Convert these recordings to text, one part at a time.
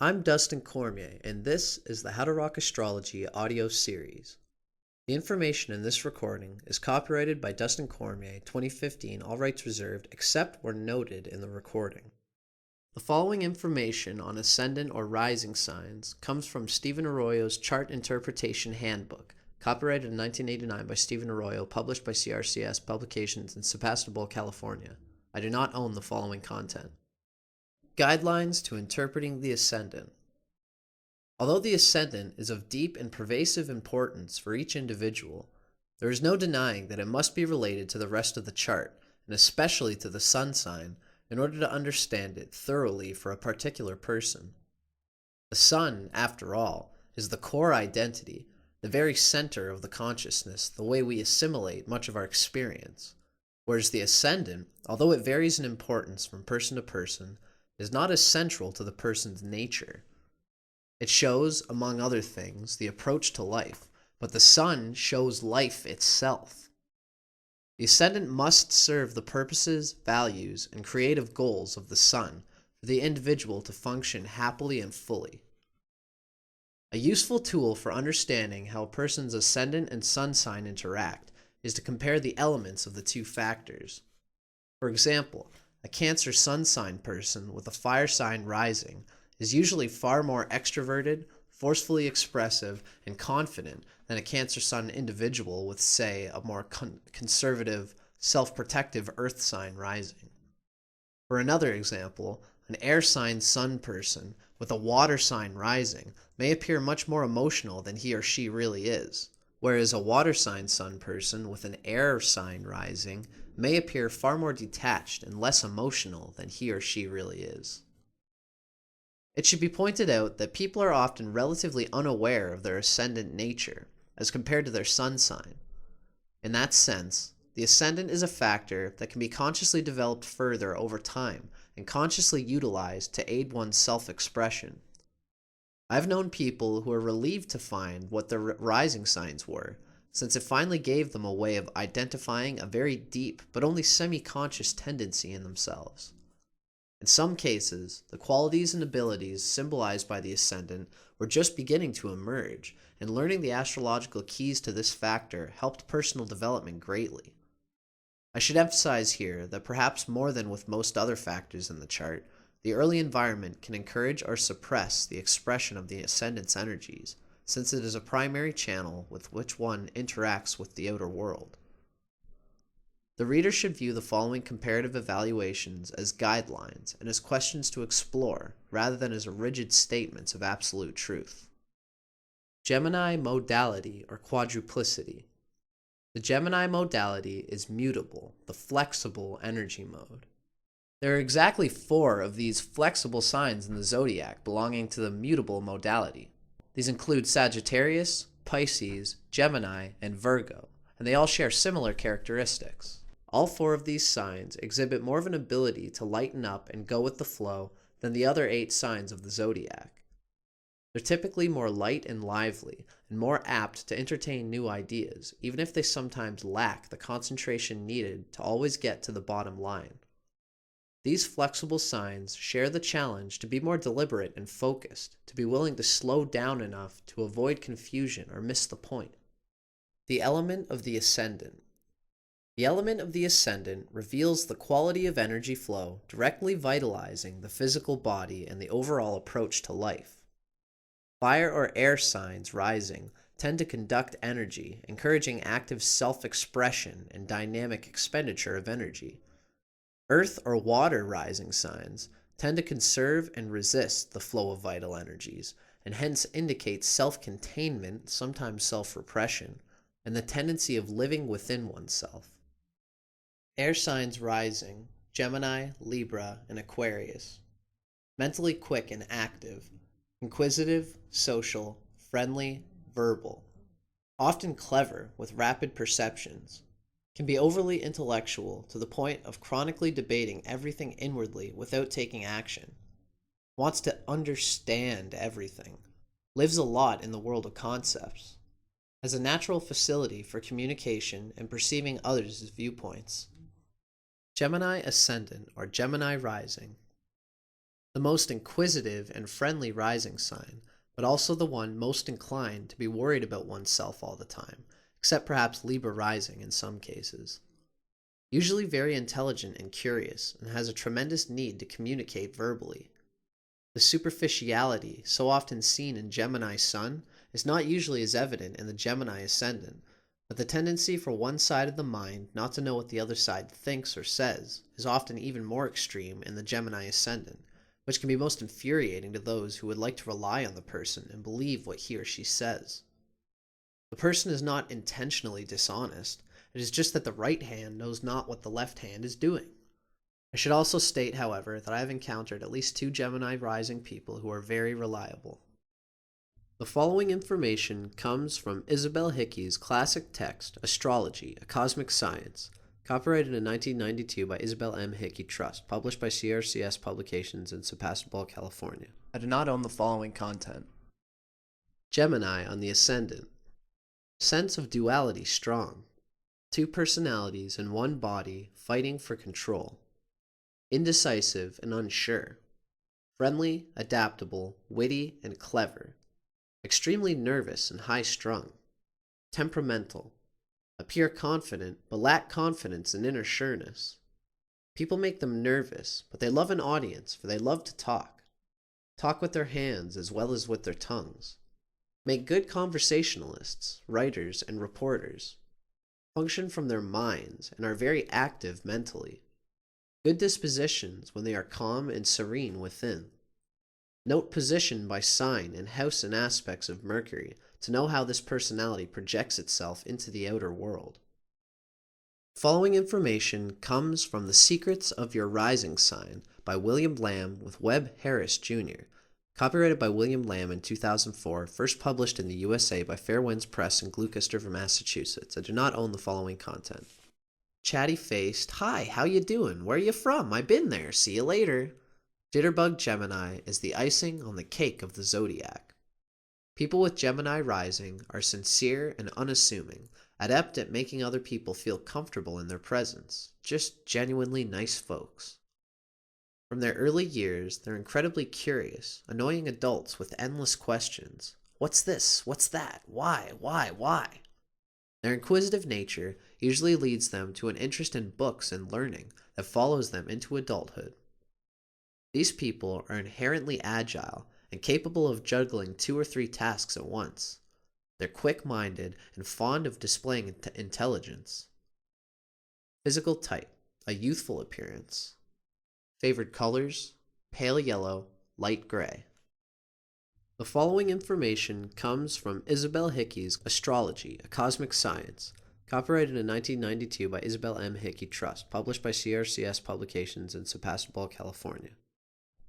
I'm Dustin Cormier, and this is the How to Rock Astrology audio series. The information in this recording is copyrighted by Dustin Cormier, 2015, all rights reserved, except where noted in the recording. The following information on ascendant or rising signs comes from Stephen Arroyo's Chart Interpretation Handbook, copyrighted in 1989 by Stephen Arroyo, published by CRCS Publications in Sebastopol, California. I do not own the following content. Guidelines to interpreting the ascendant. Although the ascendant is of deep and pervasive importance for each individual, there is no denying that it must be related to the rest of the chart, and especially to the sun sign, in order to understand it thoroughly for a particular person. The sun, after all, is the core identity, the very center of the consciousness, the way we assimilate much of our experience, whereas the ascendant, although it varies in importance from person to person, is not as central to the person's nature. It shows, among other things, the approach to life, but the sun shows life itself. The ascendant must serve the purposes, values, and creative goals of the sun for the individual to function happily and fully. A useful tool for understanding how a person's ascendant and sun sign interact is to compare the elements of the two factors. For example, a Cancer sun sign person with a fire sign rising is usually far more extroverted, forcefully expressive, and confident than a Cancer sun individual with, say, a more conservative, self-protective earth sign rising. For another example, an air sign sun person with a water sign rising may appear much more emotional than he or she really is, whereas a water sign sun person with an air sign rising may appear far more detached and less emotional than he or she really is. It should be pointed out that people are often relatively unaware of their ascendant nature as compared to their sun sign. In that sense, the ascendant is a factor that can be consciously developed further over time and consciously utilized to aid one's self-expression. I've known people who are relieved to find what their rising signs were, since it finally gave them a way of identifying a very deep but only semi-conscious tendency in themselves. In some cases, the qualities and abilities symbolized by the ascendant were just beginning to emerge, and learning the astrological keys to this factor helped personal development greatly. I should emphasize here that perhaps more than with most other factors in the chart, the early environment can encourage or suppress the expression of the ascendant's energies, since it is a primary channel with which one interacts with the outer world. The reader should view the following comparative evaluations as guidelines and as questions to explore, rather than as rigid statements of absolute truth. Gemini Modality or Quadruplicity. The Gemini Modality is mutable, the flexible energy mode. There are exactly 4 of these flexible signs in the zodiac belonging to the mutable modality. These include Sagittarius, Pisces, Gemini, and Virgo, and they all share similar characteristics. All 4 of these signs exhibit more of an ability to lighten up and go with the flow than the other 8 signs of the zodiac. They're typically more light and lively, and more apt to entertain new ideas, even if they sometimes lack the concentration needed to always get to the bottom line. These flexible signs share the challenge to be more deliberate and focused, to be willing to slow down enough to avoid confusion or miss the point. The element of the ascendant. The element of the ascendant reveals the quality of energy flow directly vitalizing the physical body and the overall approach to life. Fire or air signs rising tend to conduct energy, encouraging active self-expression and dynamic expenditure of energy. Earth or water rising signs tend to conserve and resist the flow of vital energies, and hence indicate self-containment, sometimes self-repression, and the tendency of living within oneself. Air signs rising, Gemini, Libra, and Aquarius. Mentally quick and active, inquisitive, social, friendly, verbal. Often clever with rapid perceptions. Can be overly intellectual to the point of chronically debating everything inwardly without taking action. Wants to understand everything. Lives a lot in the world of concepts. Has a natural facility for communication and perceiving others' viewpoints. Gemini Ascendant or Gemini Rising. The the most inquisitive and friendly rising sign, but also the one most inclined to be worried about oneself all the time, except perhaps Libra rising in some cases. Usually very intelligent and curious, and has a tremendous need to communicate verbally. The superficiality so often seen in Gemini Sun is not usually as evident in the Gemini Ascendant, but the tendency for one side of the mind not to know what the other side thinks or says is often even more extreme in the Gemini Ascendant, which can be most infuriating to those who would like to rely on the person and believe what he or she says. The person is not intentionally dishonest, it is just that the right hand knows not what the left hand is doing. I should also state, however, that I have encountered at least 2 Gemini rising people who are very reliable. The following information comes from Isabel Hickey's classic text, Astrology, A Cosmic Science, copyrighted in 1992 by Isabel M. Hickey Trust, published by CRCS Publications in Sebastopol, California. I do not own the following content. Gemini on the Ascendant. Sense of duality strong. 2 personalities in one body fighting for control. Indecisive and unsure. Friendly, adaptable, witty, and clever. Extremely nervous and high-strung. Temperamental. Appear confident, but lack confidence and inner sureness. People make them nervous, but they love an audience, for they love to talk. Talk with their hands as well as with their tongues. Make good conversationalists, writers, and reporters. Function from their minds and are very active mentally. Good dispositions when they are calm and serene within. Note position by sign and house and aspects of Mercury to know how this personality projects itself into the outer world. Following information comes from The Secrets of Your Rising Sign by William Lamb with Webb Harris Jr., copyrighted by William Lamb in 2004, first published in the USA by Fair Winds Press in Gloucester, Massachusetts. I do not own the following content. Chatty-faced, "Hi, how you doing? Where you from? I been there. See you later." Jitterbug Gemini is the icing on the cake of the zodiac. People with Gemini rising are sincere and unassuming, adept at making other people feel comfortable in their presence, just genuinely nice folks. From their early years, they're incredibly curious, annoying adults with endless questions. What's this? What's that? Why? Their inquisitive nature usually leads them to an interest in books and learning that follows them into adulthood. These people are inherently agile and capable of juggling 2 or 3 tasks at once. They're quick-minded and fond of displaying intelligence. Physical type, a youthful appearance. Favored colors, pale yellow, light gray. The following information comes from Isabel Hickey's Astrology, A Cosmic Science, copyrighted in 1992 by Isabel M. Hickey Trust, published by CRCS Publications in Sebastopol, California.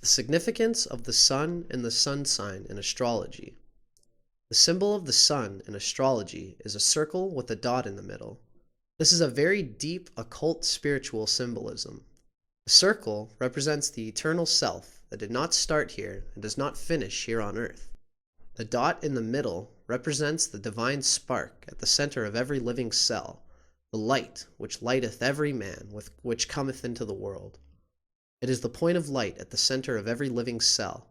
The significance of the Sun and the Sun sign in astrology. The symbol of the Sun in astrology is a circle with a dot in the middle. This is a very deep occult spiritual symbolism. The circle represents the eternal self that did not start here and does not finish here on earth. The dot in the middle represents the divine spark at the center of every living cell, the light which lighteth every man with which cometh into the world. It is the point of light at the center of every living cell.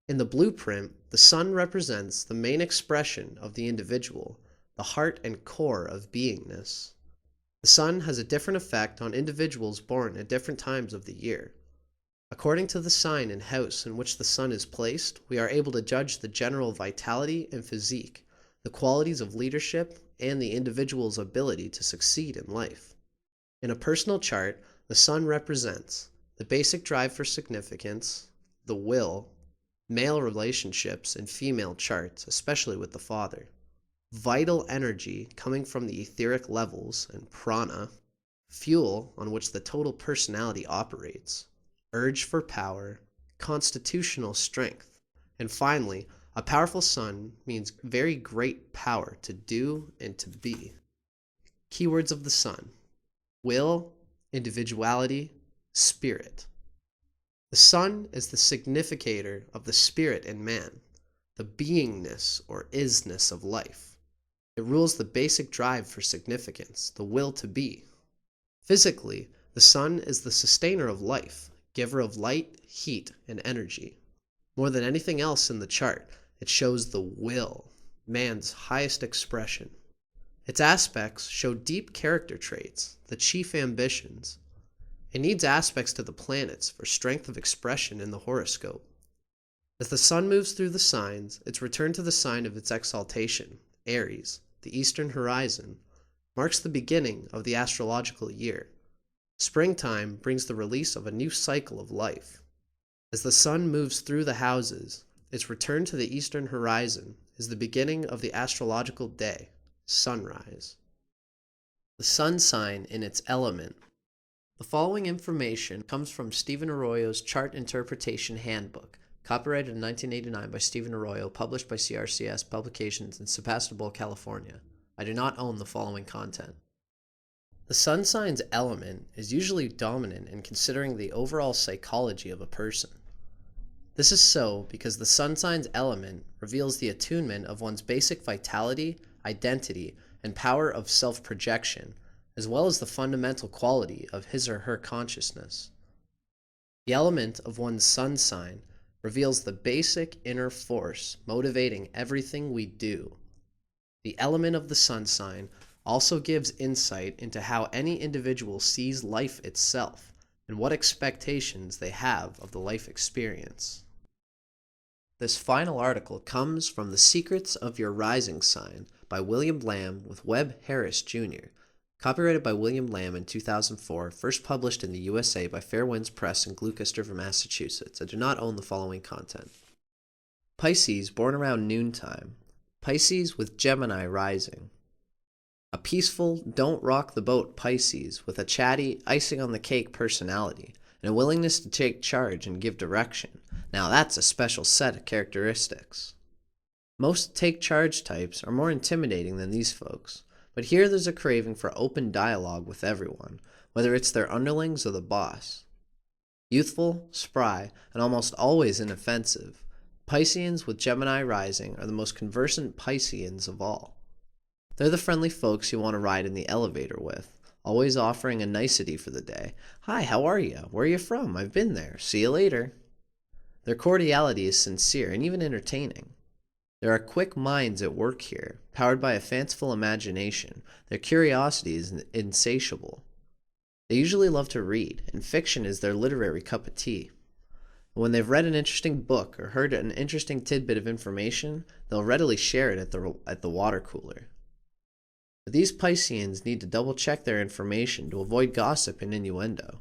In the blueprint, the sun represents the main expression of the individual, the heart and core of beingness. The sun has a different effect on individuals born at different times of the year. According to the sign and house in which the sun is placed, we are able to judge the general vitality and physique, the qualities of leadership, and the individual's ability to succeed in life. In a personal chart, the sun represents the basic drive for significance, the will, male relationships and female charts, especially with the father, vital energy coming from the etheric levels and prana, fuel on which the total personality operates, urge for power, constitutional strength, and finally, a powerful sun means very great power to do and to be. Keywords of the sun: will, individuality, spirit. The sun is the significator of the spirit in man, the beingness or isness of life. It rules the basic drive for significance, the will to be. Physically, the sun is the sustainer of life, giver of light, heat, and energy. More than anything else in the chart, it shows the will, man's highest expression. Its aspects show deep character traits, the chief ambitions. It needs aspects to the planets for strength of expression in the horoscope. As the sun moves through the signs, its return to the sign of its exaltation, Aries, the eastern horizon, marks the beginning of the astrological year. Springtime brings the release of a new cycle of life. As the sun moves through the houses, its return to the eastern horizon is the beginning of the astrological day, sunrise. The sun sign in its element. The following information comes from Stephen Arroyo's Chart Interpretation Handbook, copyrighted in 1989 by Stephen Arroyo, published by CRCS Publications in Sebastopol, California. I do not own the following content. The sun sign's element is usually dominant in considering the overall psychology of a person. This is so because the sun sign's element reveals the attunement of one's basic vitality, identity, and power of self-projection, as well as the fundamental quality of his or her consciousness. The element of one's sun sign reveals the basic inner force motivating everything we do. The element of the sun sign also gives insight into how any individual sees life itself and what expectations they have of the life experience. This final article comes from The Secrets of Your Rising Sign by William Lamb with Webb Harris Jr., copyrighted by William Lamb in 2004, first published in the USA by Fair Winds Press in Gloucester, Massachusetts. I do not own the following content. Pisces, born around noontime. Pisces with Gemini rising. A peaceful, don't rock the boat Pisces with a chatty, icing on the cake personality and a willingness to take charge and give direction. Now that's a special set of characteristics. Most take charge types are more intimidating than these folks, but here there's a craving for open dialogue with everyone, whether it's their underlings or the boss. Youthful, spry, and almost always inoffensive, Pisceans with Gemini rising are the most conversant Pisceans of all. They're the friendly folks you want to ride in the elevator with, always offering a nicety for the day. Hi, how are you? Where are you from? I've been there. See you later. Their cordiality is sincere and even entertaining. There are quick minds at work here, powered by a fanciful imagination. Their curiosity is insatiable. They usually love to read, and fiction is their literary cup of tea. When they've read an interesting book or heard an interesting tidbit of information, they'll readily share it at the water cooler. But these Pisceans need to double-check their information to avoid gossip and innuendo.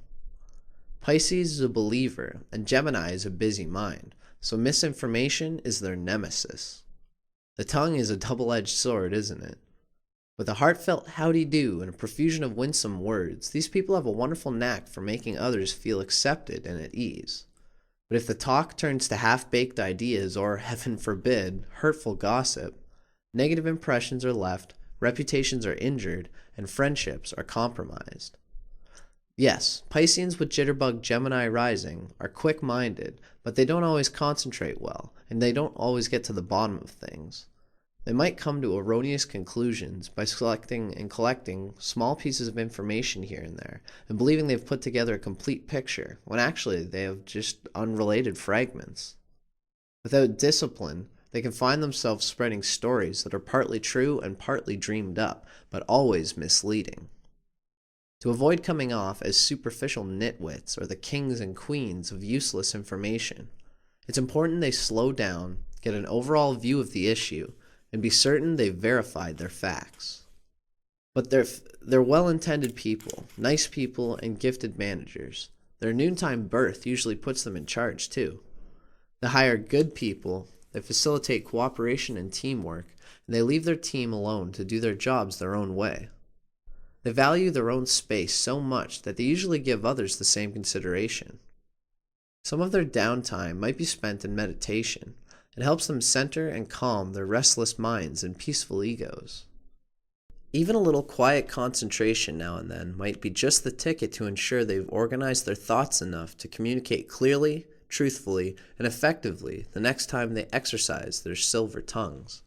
Pisces is a believer, and Gemini is a busy mind, so misinformation is their nemesis. The tongue is a double-edged sword, isn't it? With a heartfelt howdy-do and a profusion of winsome words, these people have a wonderful knack for making others feel accepted and at ease. But if the talk turns to half-baked ideas or, heaven forbid, hurtful gossip, negative impressions are left, reputations are injured, and friendships are compromised. Yes, Pisceans with Jitterbug Gemini rising are quick-minded, but they don't always concentrate well, and they don't always get to the bottom of things. They might come to erroneous conclusions by selecting and collecting small pieces of information here and there, and believing they've put together a complete picture, when actually they have just unrelated fragments. Without discipline, they can find themselves spreading stories that are partly true and partly dreamed up, but always misleading. To avoid coming off as superficial nitwits or the kings and queens of useless information, it's important they slow down, get an overall view of the issue, and be certain they've verified their facts. But they're well-intended people, nice people, and gifted managers. Their noontime birth usually puts them in charge, too. They hire good people, they facilitate cooperation and teamwork, and they leave their team alone to do their jobs their own way. They value their own space so much that they usually give others the same consideration. Some of their downtime might be spent in meditation. It helps them center and calm their restless minds and peaceful egos. Even a little quiet concentration now and then might be just the ticket to ensure they've organized their thoughts enough to communicate clearly, truthfully, and effectively the next time they exercise their silver tongues.